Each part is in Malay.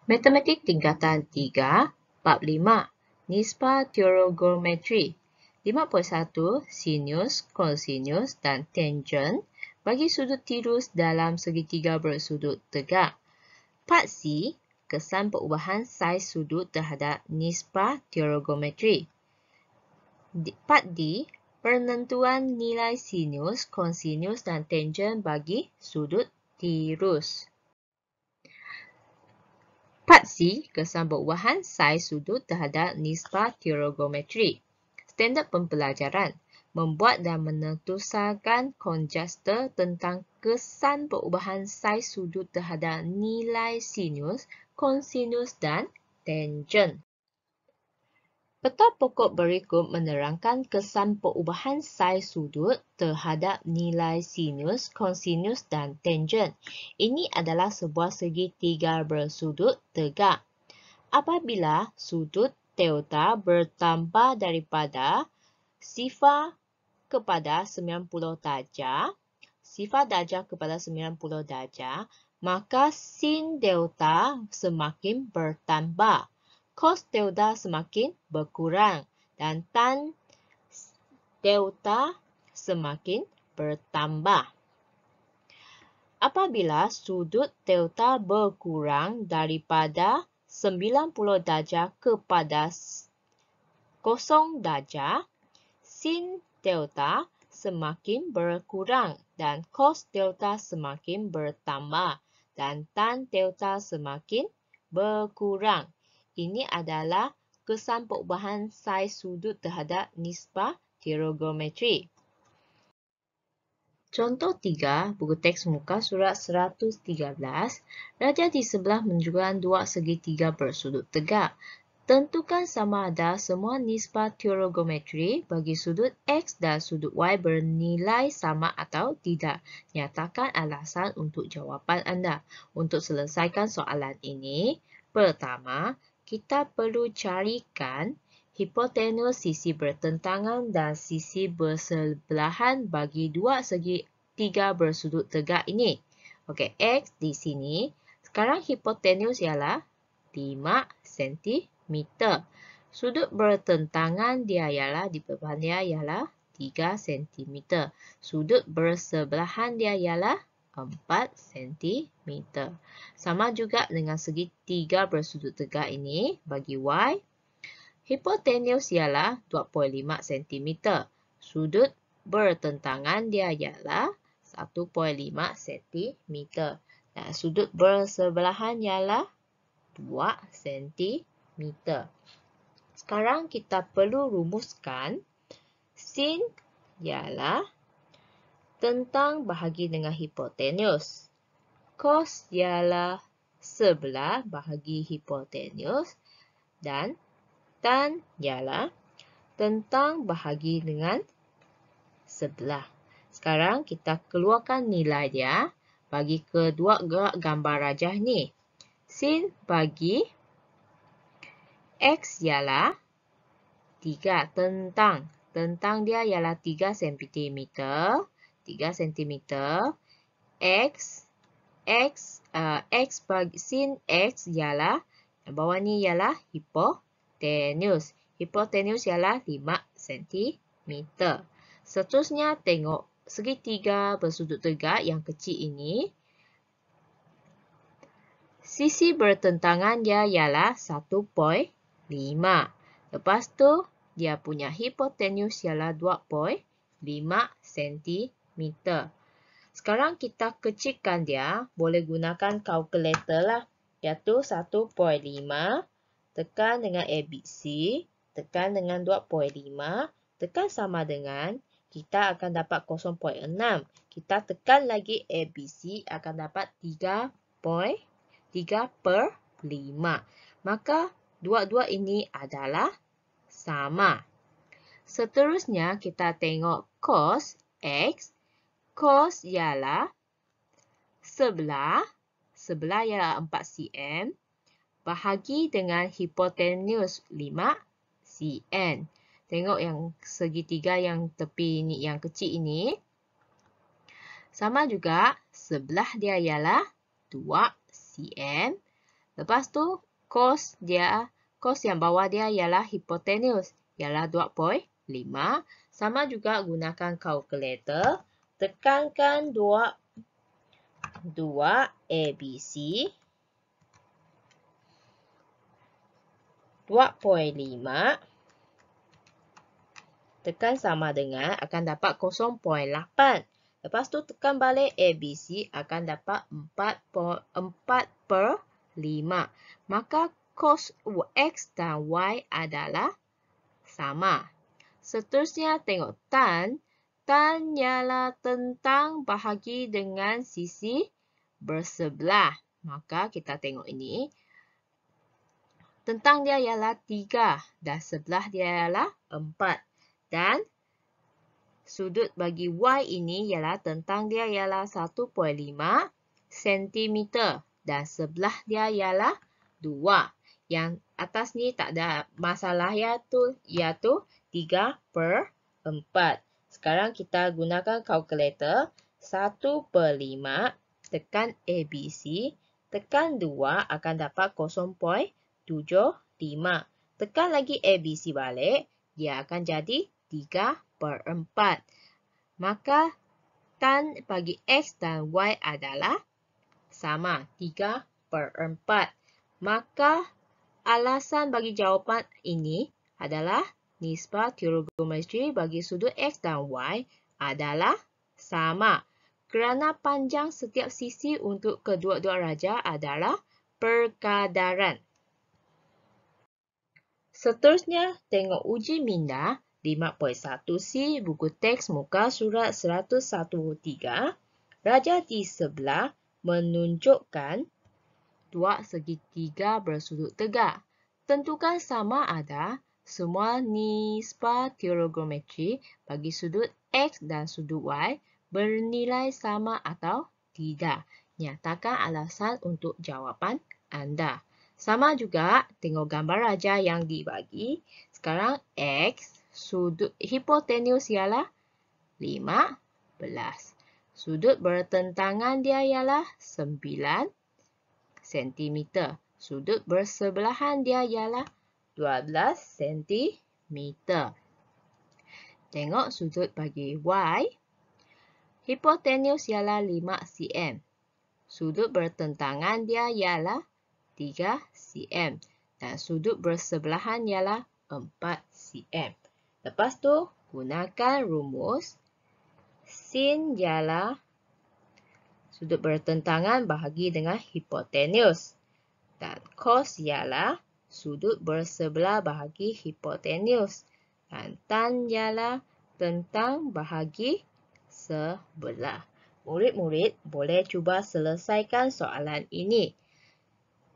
Matematik tingkatan 3, bab 5, Nisbah Trigonometri. 5.1 Sinus, kosinus dan tangen bagi sudut tirus dalam segitiga bersudut tegak. Part C, kesan perubahan saiz sudut terhadap nisbah trigonometri. Part D, penentuan nilai sinus, kosinus dan tangen bagi sudut tirus. Part C, kesan perubahan saiz sudut terhadap nisbah trigonometri. Standard pembelajaran, membuat dan menentusakan konjektur tentang kesan perubahan saiz sudut terhadap nilai sinus, kosinus dan tangen. Peta pokok berikut menerangkan kesan perubahan saiz sudut terhadap nilai sinus, kosinus dan tangen. Ini adalah sebuah segitiga bersudut tegak. Apabila sudut delta bertambah daripada 0 kepada 90 darjah, 0 darjah kepada 90 darjah, maka sin delta semakin bertambah, cos delta semakin berkurang dan tan delta semakin bertambah. Apabila sudut delta berkurang daripada 90 darjah kepada 0 darjah, sin delta semakin berkurang dan cos delta semakin bertambah dan tan delta semakin berkurang. Ini adalah kesan perubahan saiz sudut terhadap nisbah trigonometri. Contoh 3, buku teks muka surat 113, raja di sebelah menunjukkan dua segitiga bersudut tegak. Tentukan sama ada semua nisbah trigonometri bagi sudut X dan sudut Y bernilai sama atau tidak. Nyatakan alasan untuk jawapan anda. Untuk selesaikan soalan ini, pertama, kita perlu carikan hipotenus sisi bertentangan dan sisi bersebelahan bagi dua segitiga bersudut tegak ini. Okey, X di sini. Sekarang hipotenus ialah 5 cm. Sudut bertentangan dia ialah di depan dia ialah 3 cm. Sudut bersebelahan dia ialah 4 cm. Sama juga dengan segitiga bersudut tegak ini bagi Y. Hipotenus ialah 2.5 cm. Sudut bertentangan dia ialah 1.5 cm. Dan sudut bersebelahan ialah 2 cm. Sekarang kita perlu rumuskan sin ialah tentang bahagi dengan hipotenus. Cos ialah sebelah bahagi hipotenus. Dan tan ialah tentang bahagi dengan sebelah. Sekarang kita keluarkan nilai dia bagi kedua gerak gambar rajah ni. Sin bagi X ialah 3 tentang. Tentang dia ialah 3 cm. 3 cm. X bagi sin X ialah, yang bawah ni ialah hipotenus. Hipotenus ialah 5 cm. Seterusnya tengok segitiga bersudut tegak yang kecil ini. Sisi bertentangan dia ialah 1.5. Lepas tu, dia punya hipotenus ialah 2.5 cm. Sekarang kita kecilkan dia, boleh gunakan kalkulator lah. Iaitu 1.5 tekan dengan ABC, tekan dengan 2.5, tekan sama dengan, kita akan dapat 0.6. Kita tekan lagi ABC, akan dapat 3/5. Maka, dua-dua ini adalah sama. Seterusnya, kita tengok cos X. Cos ialah sebelah. Sebelah ialah 4 cm. Bahagi dengan hipotenus 5 cm. Tengok yang segitiga yang tepi ini, yang kecil ini. Sama juga, sebelah dia ialah 2 cm. Lepas tu, cos yang bawah dia ialah hipotenus, ialah 2.5. Sama juga gunakan kalkulator. Tekankan 2 ABC. 2.5 tekan sama dengan akan dapat 0.8. Lepas tu tekan balik ABC akan dapat 4/5. Maka cos X dan Y adalah sama. Seterusnya tengok tan. Tan ialah tentang bahagi dengan sisi bersebelah. Maka kita tengok ini. Tentang dia ialah 3 dan sebelah dia ialah 4. Dan sudut bagi Y ini ialah tentang dia ialah 1.5 cm dan sebelah dia ialah 2. Yang atas ni tak ada masalah iaitu 3/4. Sekarang kita gunakan kalkulator. 1/5 tekan ABC. Tekan 2 akan dapat 0.75. Tekan lagi ABC balik, dia akan jadi 3/4. Maka tan bagi X dan Y adalah sama, 3/4. Maka alasan bagi jawapan ini adalah nisbah trigonometri bagi sudut X dan Y adalah sama. Kerana panjang setiap sisi untuk kedua-dua raja adalah perkadaran. Seterusnya, tengok uji minda 5.1C buku teks muka surat 113. Raja di sebelah menunjukkan dua segitiga bersudut tegak. Tentukan sama ada semua nisbah trigonometri bagi sudut X dan sudut Y bernilai sama atau tidak. Nyatakan alasan untuk jawapan anda. Sama juga, tengok gambar raja yang dibagi. Sekarang X, sudut hipotenus ialah 15. Sudut bertentangan dia ialah 9 cm. Sudut bersebelahan dia ialah 12 cm. Tengok sudut bagi Y. Hipotenus ialah 5 cm. Sudut bertentangan dia ialah 3 cm. Dan sudut bersebelahan ialah 4 cm. Lepas tu, gunakan rumus. Sin ialah sudut bertentangan bahagi dengan hipotenus. Dan cos ialah sudut bersebelah bahagi hipotenus. Dan tan ialah tentang bahagi sebelah. Murid-murid boleh cuba selesaikan soalan ini.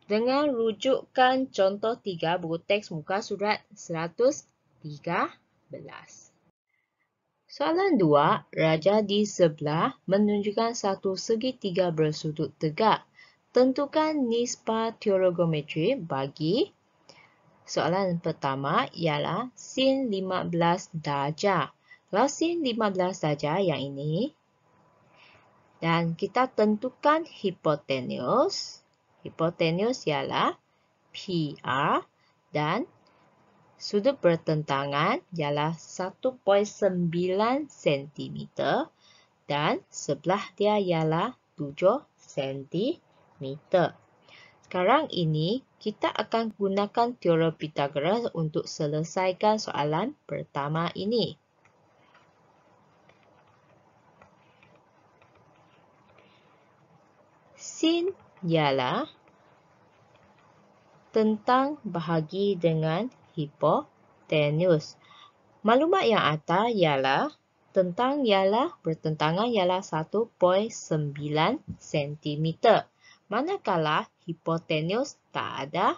Dengan rujukan contoh 3 buku teks muka surat 113. Soalan 2. Raja di sebelah menunjukkan satu segitiga bersudut tegak. Tentukan nisbah trigonometri bagi soalan pertama ialah sin 15 darjah. Kalau sin 15 darjah yang ini. Dan kita tentukan hipotenus. Hipotenus ialah PR dan sudut bertentangan ialah 1.9 cm dan sebelah dia ialah 7 cm. Sekarang ini kita akan gunakan teorem Pythagoras untuk selesaikan soalan pertama ini. Sin ialah tentang bahagi dengan hipotenus. Maklumat yang atas ialah tentang ialah bertentangan ialah 1.9 cm. Manakala hipotenus tak ada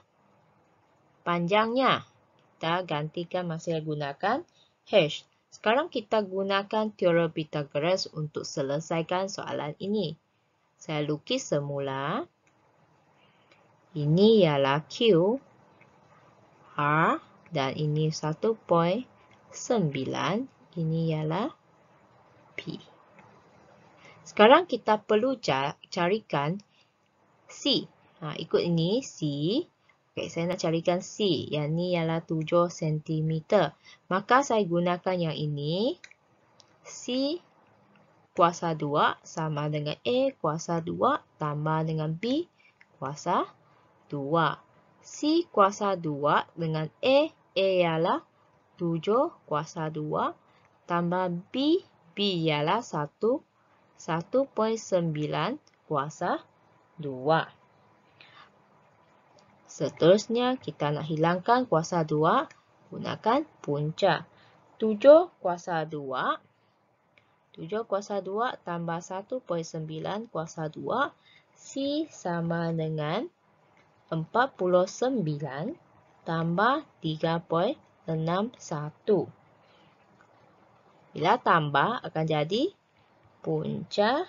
panjangnya. Kita gantikan masih gunakan H. Sekarang kita gunakan teorem Pythagoras untuk selesaikan soalan ini. Saya lukis semula. Ini ialah Q, R, dan ini 1.9. Ini ialah P. Sekarang kita perlu carikan C. Ikut ini C. Okay, saya nak carikan C. Yang ni ialah 7 cm. Maka saya gunakan yang ini. C kuasa 2 sama dengan A kuasa 2 tambah dengan B kuasa 2. C kuasa 2 dengan A ialah 7 kuasa 2 tambah B ialah 1.9 kuasa 2. Seterusnya, kita nak hilangkan kuasa 2, gunakan punca. 7 kuasa 2 tambah 1.9 kuasa 2, C sama dengan 49 tambah 3.61. Bila tambah akan jadi punca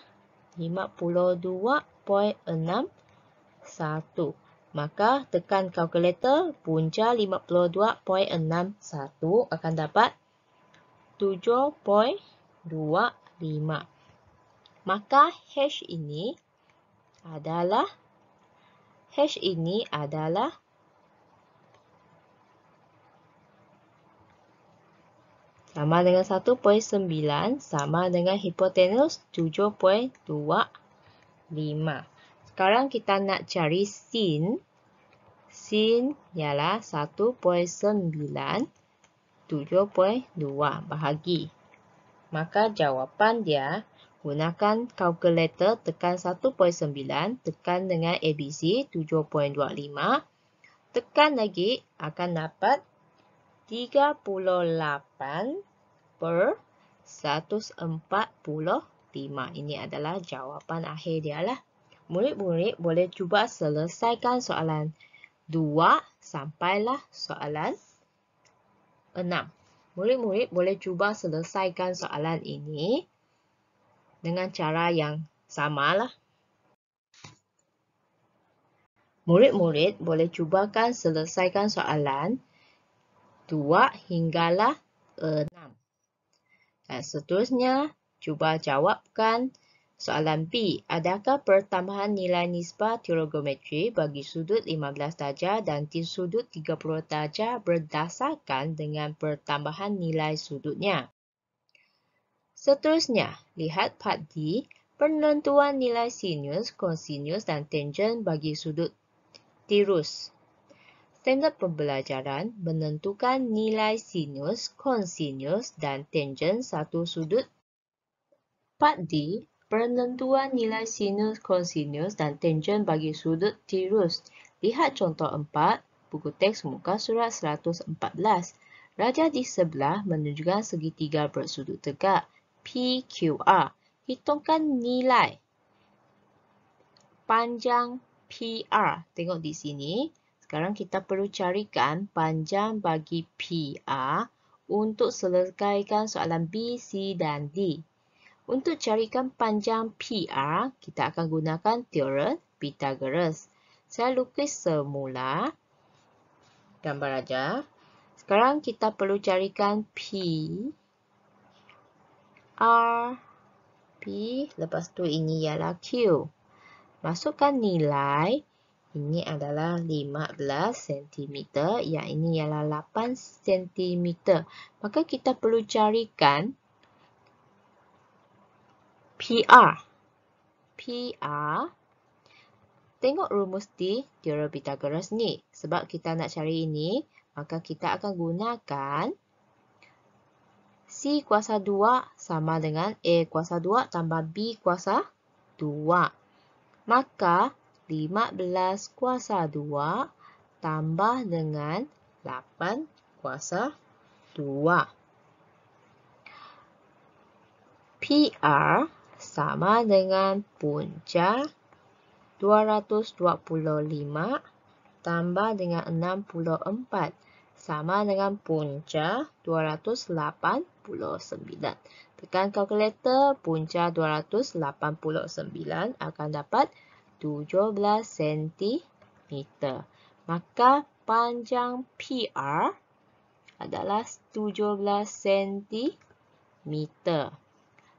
52.61. Maka tekan kalkulator, punca 52.61 akan dapat 7.25. Maka H ini adalah sama dengan 1.9 sama dengan hipotenus 7.25. Sekarang kita nak cari sin. Sin ialah 1.9 7.2 bahagi. Maka jawapan dia, gunakan kalkulator, tekan 1.9, tekan dengan ABC 7.25. Tekan lagi, akan dapat 38/145. Ini adalah jawapan akhir dia lah. Murid-murid boleh cuba selesaikan soalan 2 sampailah soalan 6. Murid-murid boleh cuba selesaikan soalan ini dengan cara yang samalah. Murid-murid boleh cubakan selesaikan soalan 2 hinggalah 6. Dan seterusnya, cuba jawabkan soalan B. Adakah pertambahan nilai nisbah trigonometri bagi sudut 15 darjah dan sudut 30 darjah berdasarkan dengan pertambahan nilai sudutnya? Seterusnya, lihat part D. Penentuan nilai sinus, kosinus dan tangen bagi sudut tirus. Standard pembelajaran menentukan nilai sinus, kosinus dan tangen satu sudut. Part D. Penentuan nilai sinus, kosinus dan tangen bagi sudut tirus. Lihat contoh 4, buku teks muka surat 114. Raja di sebelah menunjukkan segitiga bersudut tegak PQR. Hitungkan nilai panjang PR. Tengok di sini. Sekarang kita perlu carikan panjang bagi PR untuk selesaikan soalan B, C dan D. Untuk carikan panjang PR, kita akan gunakan teorem Pythagoras. Saya lukis semula gambar raja. Sekarang kita perlu carikan P, R, P, lepas tu ini ialah Q. Masukkan nilai, ini adalah 15 cm, yang ini ialah 8 cm. Maka kita perlu carikan PR. Tengok rumus di teorem Pythagoras ni. Sebab kita nak cari ini, maka kita akan gunakan C kuasa 2 sama dengan A kuasa 2 tambah B kuasa 2. Maka 15 kuasa 2 tambah dengan 8 kuasa 2. PR sama dengan punca 225 tambah dengan 64 sama dengan punca 289. Tekan kalkulator, punca 289 akan dapat 17 cm. Maka panjang PR adalah 17 cm.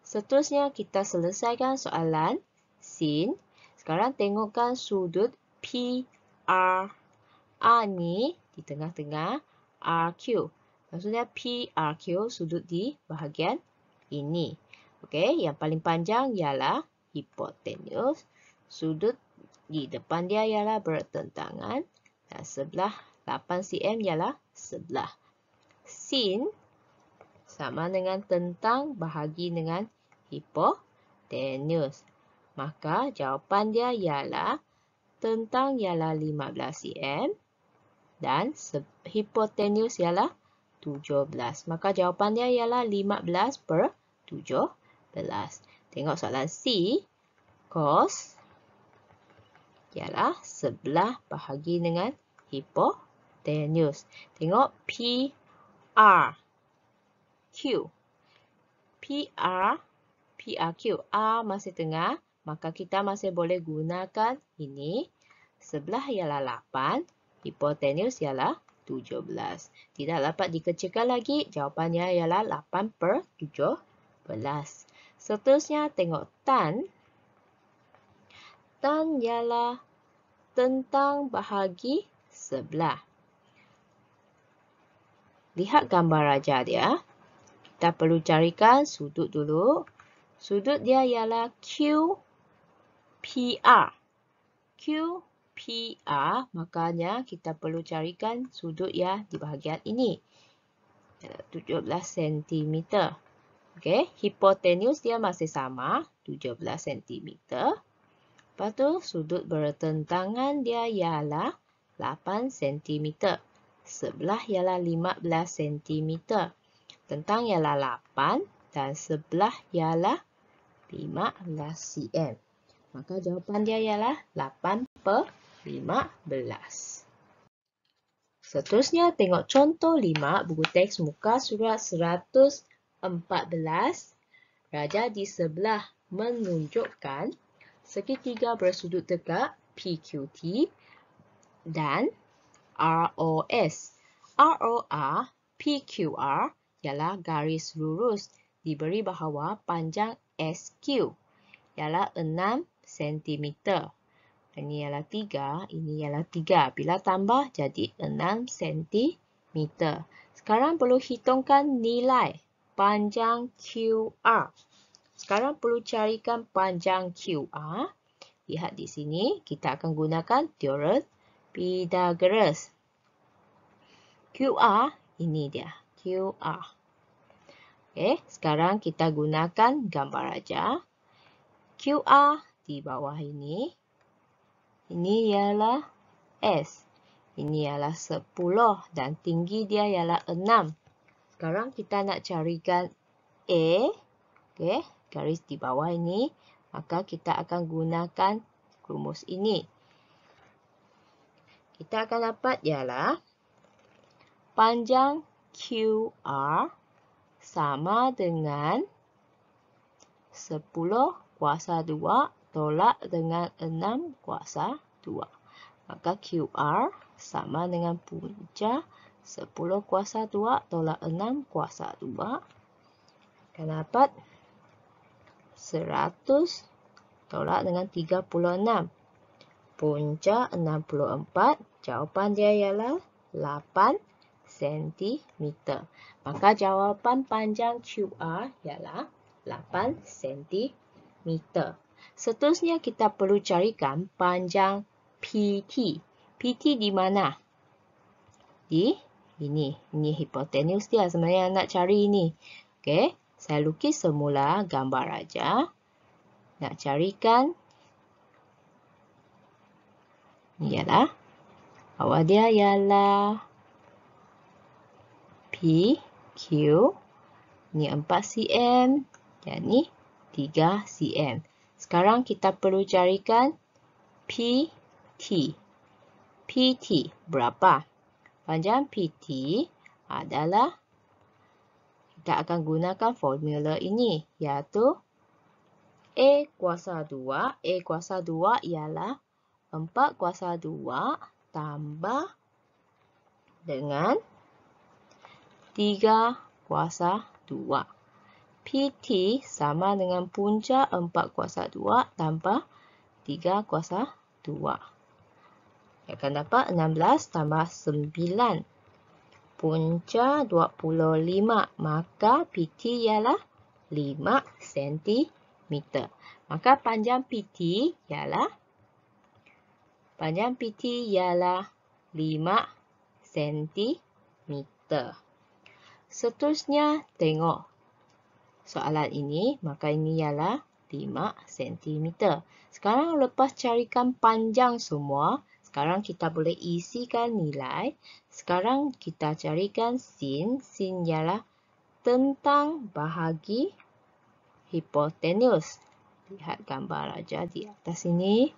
Seterusnya kita selesaikan soalan sin. Sekarang tengokkan sudut P, R. R ni di tengah-tengah, RQ. Maksudnya P, RQ sudut di bahagian ini. Okey, yang paling panjang ialah hipotenus. Sudut di depan dia ialah bertentangan. Dan sebelah 8 cm ialah sebelah. Sin sama dengan tentang bahagi dengan hipotenus. Maka jawapan dia ialah tentang ialah 15 cm dan hipotenus ialah 17. Maka jawapan dia ialah 15/17. Tengok soalan C. Cos ialah sebelah bahagi dengan hipotenus. Tengok P, R, Q. PR, PRQ. R masih tengah, maka kita masih boleh gunakan ini. Sebelah ialah 8, hipotenus ialah 17. Tidak dapat dikecilkan lagi, jawapannya ialah 8/17. Seterusnya, tengok tan. Tan ialah tentang bahagi sebelah. Lihat gambar raja dia. Kita perlu carikan sudut dulu. Sudut dia ialah QPR. QPR, makanya kita perlu carikan sudut ya di bahagian ini. 17 cm. Okey, hipotenus dia masih sama, 17 cm. Lepas tu, sudut bertentangan dia ialah 8 cm. Sebelah ialah 15 cm. Tentang ialah 8 dan sebelah ialah 15 cm. Maka jawapan dia ialah 8/15. Seterusnya, tengok contoh 5, buku teks muka surat 114. Raja di sebelah menunjukkan segitiga bersudut tegak PQT dan ROS. ROR, PQR ialah garis lurus. Diberi bahawa panjang SQ ialah 6 cm. Ini ialah 3, ini ialah 3. Bila tambah jadi 6 cm. Sekarang perlu hitungkan nilai panjang QR. Sekarang perlu carikan panjang QR. Lihat di sini, kita akan gunakan teorem Pythagoras. QR, ini dia. QR. Okey, sekarang kita gunakan gambar raja. QR di bawah ini. Ini ialah S. Ini ialah 10 dan tinggi dia ialah 6. Sekarang kita nak carikan A. Okey, garis di bawah ini. Maka kita akan gunakan rumus ini. Kita akan dapat ialah panjang QR sama dengan 10 kuasa 2 tolak dengan 6 kuasa 2. Maka QR sama dengan punca 10 kuasa 2 tolak 6 kuasa 2. Akan dapat 100 tolak dengan 36. Punca 64. Jawapan dia ialah 8 cm. Maka jawapan panjang QR ialah 8 cm. Seterusnya kita perlu carikan panjang PT. PT di mana? Di ini. Ini hipotenus dia. Sebenarnya nak cari ini. Okey, saya lukis semula gambar raja. Nak carikan. Ini ialah. Bawah dia ialah PQ. Ini 4 cm. Dan ini 3 cm. Sekarang kita perlu carikan PT. PT berapa? Panjang PT adalah, kita akan gunakan formula ini, iaitu A kuasa 2. A kuasa 2 ialah 4 kuasa 2 tambah dengan 3 kuasa 2. PT sama dengan punca 4 kuasa 2 tambah 3 kuasa 2. Akan dapat 16 tambah 9. Punca 25. Maka PT ialah 5 cm. Maka panjang PT ialah 5 cm. Seterusnya tengok soalan ini, maka ini ialah 5 cm. Sekarang lepas carikan panjang semua, sekarang kita boleh isikan nilai. Sekarang kita carikan sin. Sin ialah tentang bahagi hipotenus. Lihat gambar aja di atas ini.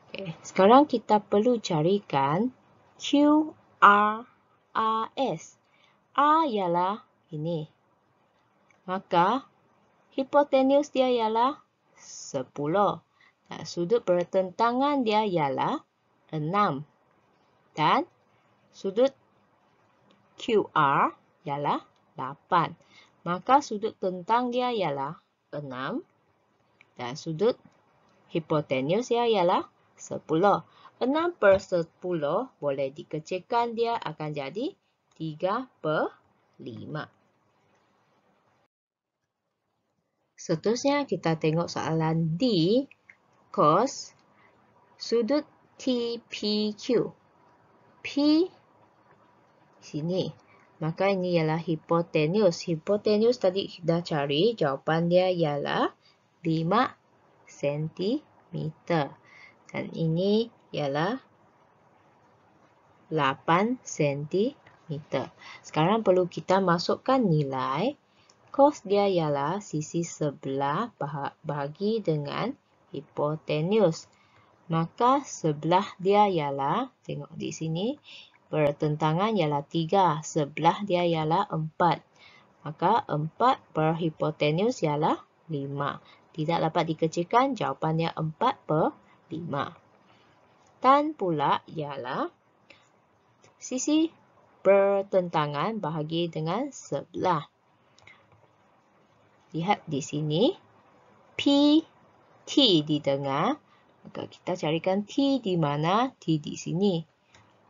Okay. Sekarang kita perlu carikan QRS. R ialah ini. Maka hipotenus dia ialah 10. Dan sudut bertentangan dia ialah 6. Dan sudut QR ialah 8. Maka sudut tentang dia ialah 6. Dan sudut hipotenus dia ialah 10. 6 per 10 boleh dikecilkan, dia akan jadi 3/5. Seterusnya kita tengok soalan D. Cos sudut TPQ. P sini. Maka ini ialah hipotenus. Hipotenus tadi dah cari. Jawapan dia ialah 5 cm. Dan ini ialah 8 cm. Sekarang perlu kita masukkan nilai. Cos dia ialah sisi sebelah bahagi dengan hipotenus. Maka sebelah dia ialah, tengok di sini, bertentangan ialah 3. Sebelah dia ialah 4. Maka 4 per hipotenus ialah 5. Tidak dapat dikecilkan, jawapannya 4/5. Tan pula ialah sisi bertentangan bahagi dengan sebelah. Lihat di sini, P, T di tengah. Maka kita carikan T di mana? T di sini.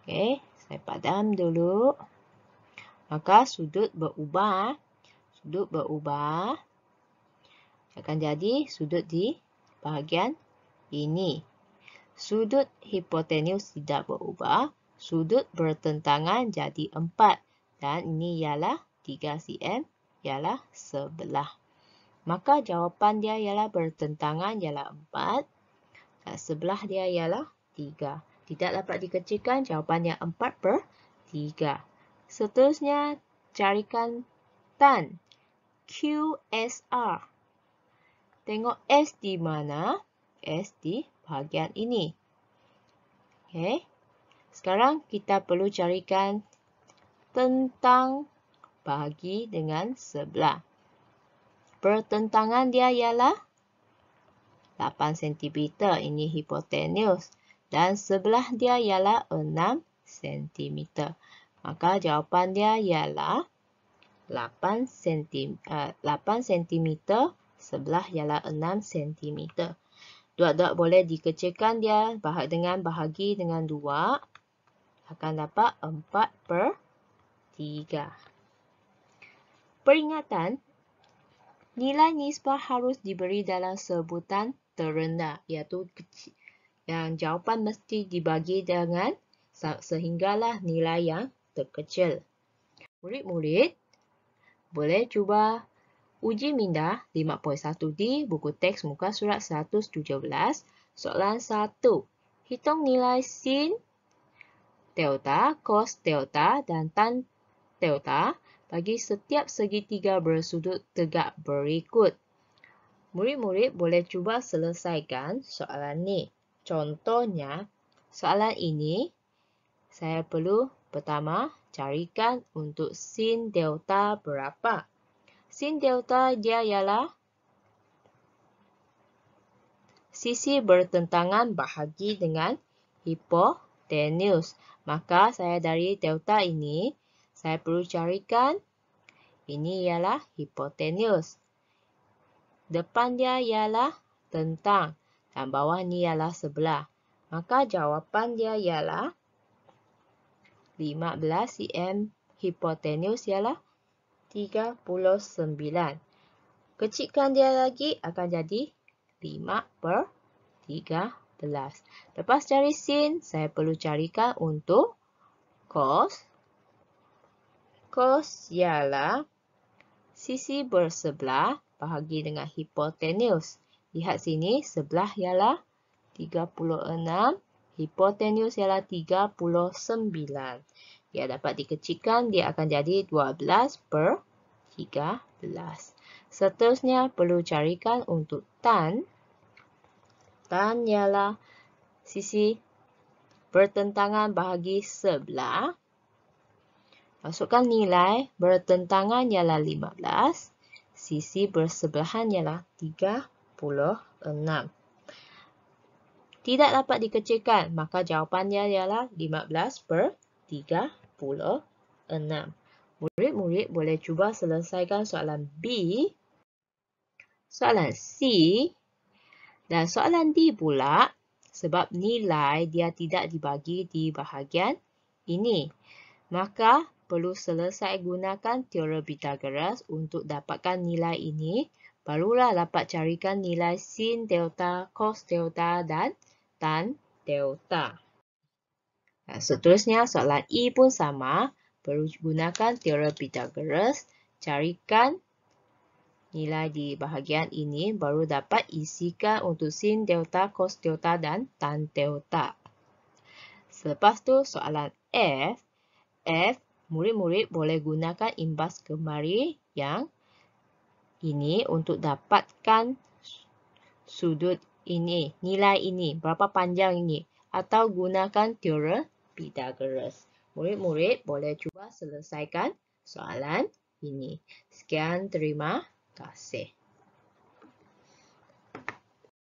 Okey, saya padam dulu. Maka sudut berubah. Sudut berubah. Akan jadi sudut di bahagian ini. Sudut hipotenus tidak berubah. Sudut bertentangan jadi 4. Dan ini ialah 3 cm. Ialah sebelah. Maka jawapan dia ialah bertentangan ialah 4. Dan sebelah dia ialah 3. Tidak dapat dikecilkan, jawapannya 4/3. Seterusnya, carikan tan QSR. Tengok S di mana? S di bahagian ini. Okay. Sekarang kita perlu carikan tentang bahagi dengan sebelah. Pertentangan dia ialah 8 cm. Ini hipotenus. Dan sebelah dia ialah 6 cm. Maka jawapan dia ialah 8 cm. Sebelah ialah 6 cm. Dua-dua boleh dikecilkan dia dengan bahagi dengan 2. Akan dapat 4/3. Peringatan. Nilai nisbah harus diberi dalam sebutan terendah, iaitu kecil. Yang jawapan mesti dibagi dengan sehinggalah nilai yang terkecil. Murid-murid boleh cuba uji minda 5.1D buku teks muka surat 117, soalan 1. Hitung nilai sin delta, cos delta dan tan delta bagi setiap segitiga bersudut tegak berikut. Murid-murid boleh cuba selesaikan soalan ni. Contohnya, soalan ini saya perlu pertama carikan untuk sin delta berapa. Sin delta dia ialah sisi bertentangan bahagi dengan hipotenus. Maka saya dari delta ini, saya perlu carikan, ini ialah hipotenus. Depan dia ialah tentang dan bawah ni ialah sebelah. Maka jawapan dia ialah 15 cm, hipotenus ialah 39. Kecilkan dia lagi akan jadi 5/13. Lepas cari sin, saya perlu carikan untuk cos. Cos ialah sisi bersebelah bahagi dengan hipotenus. Lihat sini, sebelah ialah 36, hipotenus ialah 39. Dia dapat dikecilkan, dia akan jadi 12/13. Seterusnya perlu carikan untuk tan. Tan ialah sisi bertentangan bahagi sebelah. Masukkan nilai bertentangan ialah 15. Sisi bersebelahan ialah 36. Tidak dapat dikecilkan, maka jawapannya ialah 15/36. Murid-murid boleh cuba selesaikan soalan B, soalan C dan soalan D pula, sebab nilai dia tidak dibagi di bahagian ini. Maka perlu selesai gunakan teorem Pythagoras untuk dapatkan nilai ini, barulah dapat carikan nilai sin delta, cos delta dan tan delta. Seterusnya soalan E pun sama, perlu gunakan teorem Pythagoras, carikan nilai di bahagian ini, baru dapat isikan untuk sin delta, cos delta dan tan delta. Selepas tu soalan F, murid-murid boleh gunakan imbas kemari yang ini untuk dapatkan sudut ini, nilai ini, berapa panjang ini, atau gunakan teorem Pythagoras. Murid-murid boleh cuba selesaikan soalan ini. Sekian, terima kasih.